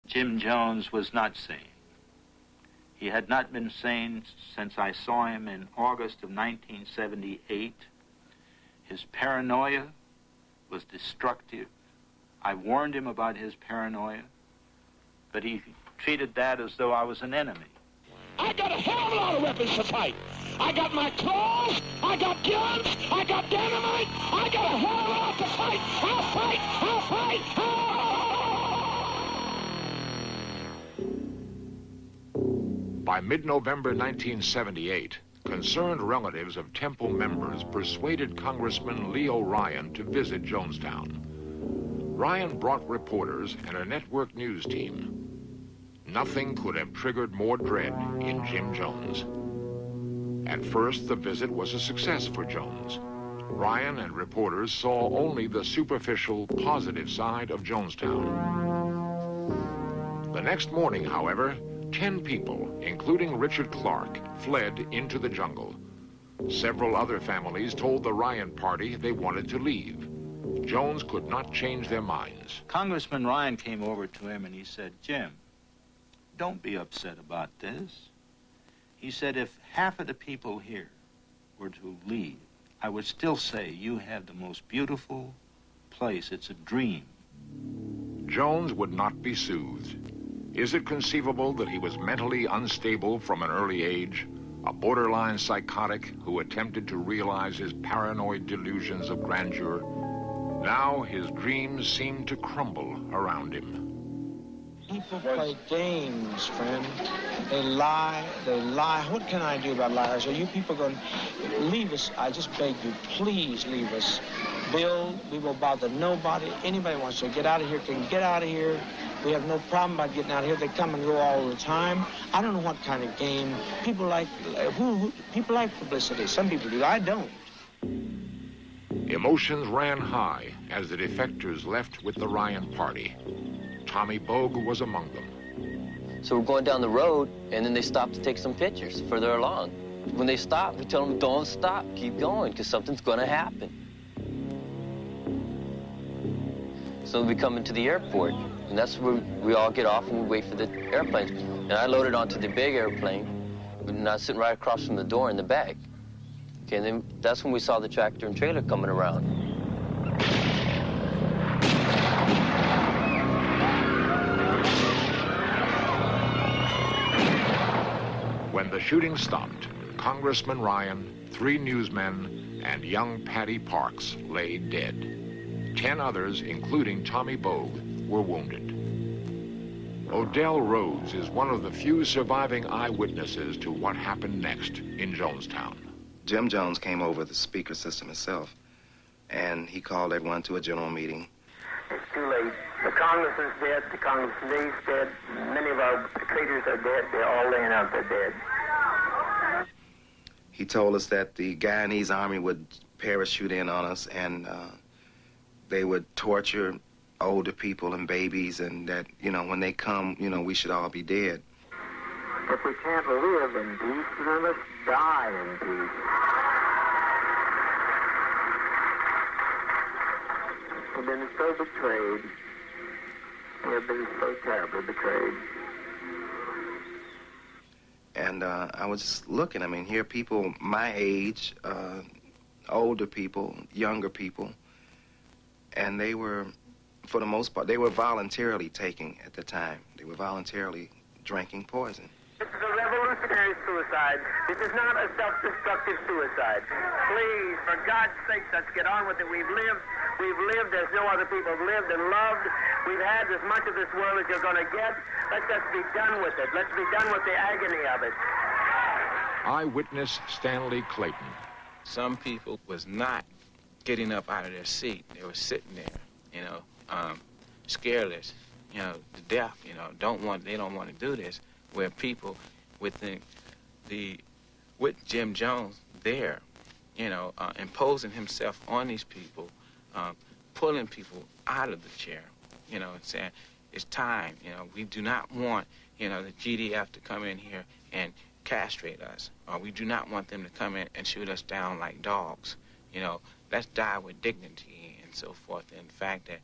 Jim Jones was not sane. He had not been sane since I saw him in August of 1978. His paranoia was destructive. I warned him about his paranoia, but he treated that as though I was an enemy. I got a hell of a lot of weapons to fight. I got my claws, I got guns, I got dynamite, I got a hell of a lot to fight. I'll fight, I'll fight, By mid-November 1978, concerned relatives of Temple members persuaded Congressman Leo Ryan to visit Jonestown. Ryan brought reporters and a network news team. Nothing could have triggered more dread in Jim Jones. At first, the visit was a success for Jones. Ryan and reporters saw only the superficial, positive side of Jonestown. The next morning, however, 10 people, including Richard Clark, fled into the jungle. Several other families told the Ryan party they wanted to leave. Jones could not change their minds. Congressman Ryan came over to him and he said, "Jim, don't be upset about this." He said, "If half of the people here were to leave, I would still say you have the most beautiful place. It's a dream." Jones would not be soothed. Is it conceivable that he was mentally unstable from an early age? A borderline psychotic who attempted to realize his paranoid delusions of grandeur? Now his dreams seemed to crumble around him. People play games, friend. They lie, they lie. What can I do about liars? Are you people going to leave us? I just beg you, please leave us. Bill, we will bother nobody. Anybody wants to get out of here can get out of here. We have no problem about getting out of here. They come and go all the time. I don't know what kind of game. People like, people like publicity. Some people do. I don't. Emotions ran high as the defectors left with the Ryan party. Tommy Bogue was among them. So we're going down the road, and then they stop to take some pictures further along. When they stop, we tell them, don't stop, keep going, because something's going to happen. So we come into the airport, and that's where we all get off and we wait for the airplanes. And I loaded onto the big airplane, and I was sitting right across from the door in the back. Okay, and then that's when we saw the tractor and trailer coming around. When the shooting stopped, Congressman Ryan, 3 newsmen, and young Patty Parks lay dead. 10 others, including Tommy Bogue, were wounded. Odell Rhodes is one of the few surviving eyewitnesses to what happened next in Jonestown. Jim Jones came over the speaker system himself, and he called everyone to a general meeting. It's too late. The Congress is dead. The Congress is dead. Many of our traitors are dead. They're all laying out there dead. He told us that the Guyanese army would parachute in on us, and they would torture older people and babies, and that, you know, when they come, you know, we should all be dead. If we can't live in peace, then let's die in peace. We've been so betrayed. We have been so terribly betrayed. And I was just looking. I mean, here are people my age, older people, younger people, and they were, for the most part, they were voluntarily taking at the time. They were voluntarily drinking poison. This is a revolutionary suicide. This is not a self-destructive suicide. Please, for God's sake, let's get on with it. We've lived as no other people have lived and loved. We've had as much of this world as you're going to get. Let's just be done with it. Let's be done with the agony of it. Eyewitness Stanley Clayton. Some people was not getting up out of their seat. They were sitting there, you know, scareless, you know, to death, you know, they don't want to do this. Where people with with Jim Jones there, you know, imposing himself on these people, pulling people out of the chair, you know, and saying, it's time, you know, we do not want, you know, the GDF to come in here and castrate us, or we do not want them to come in and shoot us down like dogs, you know, let's die with dignity and so forth. And the fact that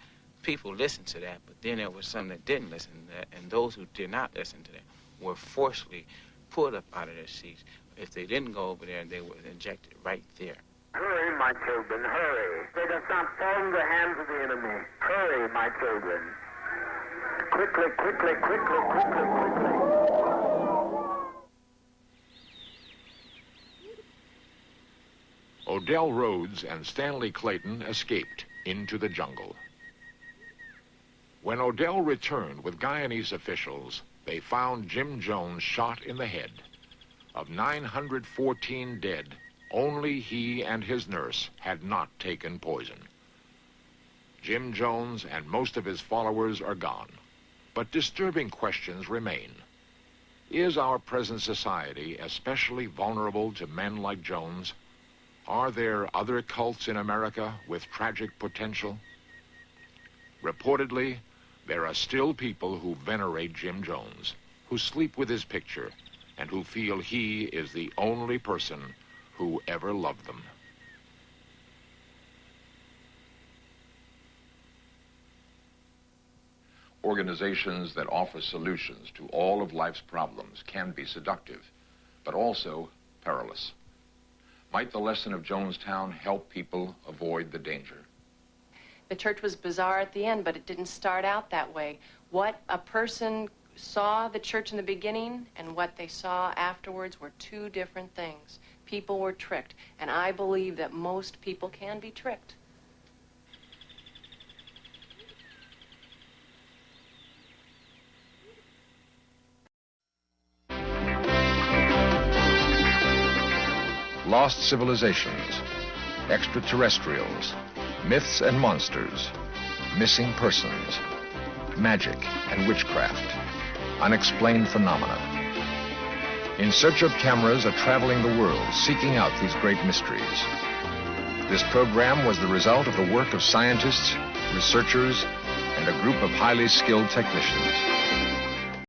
people listened to that, but then there was some that didn't listen to that, and those who did not listen to that were forcibly pulled up out of their seats. If they didn't go over there, they were injected right there. Hurry, my children, hurry. They does not fall into the hands of the enemy. Hurry, my children. Quickly, quickly, quickly, quickly, quickly. Odell Rhodes and Stanley Clayton escaped into the jungle. When Odell returned with Guyanese officials, they found Jim Jones shot in the head. Of 914 dead, only he and his nurse had not taken poison. Jim Jones and most of his followers are gone, but disturbing questions remain. Is our present society especially vulnerable to men like Jones? Are there other cults in America with tragic potential? Reportedly, there are still people who venerate Jim Jones, who sleep with his picture, and who feel he is the only person who ever loved them. Organizations that offer solutions to all of life's problems can be seductive, but also perilous. Might the lesson of Jonestown help people avoid the danger? The church was bizarre at the end, but it didn't start out that way. What a person saw the church in the beginning and what they saw afterwards were two different things. People were tricked, and I believe that most people can be tricked. Lost civilizations, extraterrestrials, myths and monsters, missing persons, magic and witchcraft, unexplained phenomena. In Search of Cameras are traveling the world, seeking out these great mysteries. This program was the result of the work of scientists, researchers, and a group of highly skilled technicians.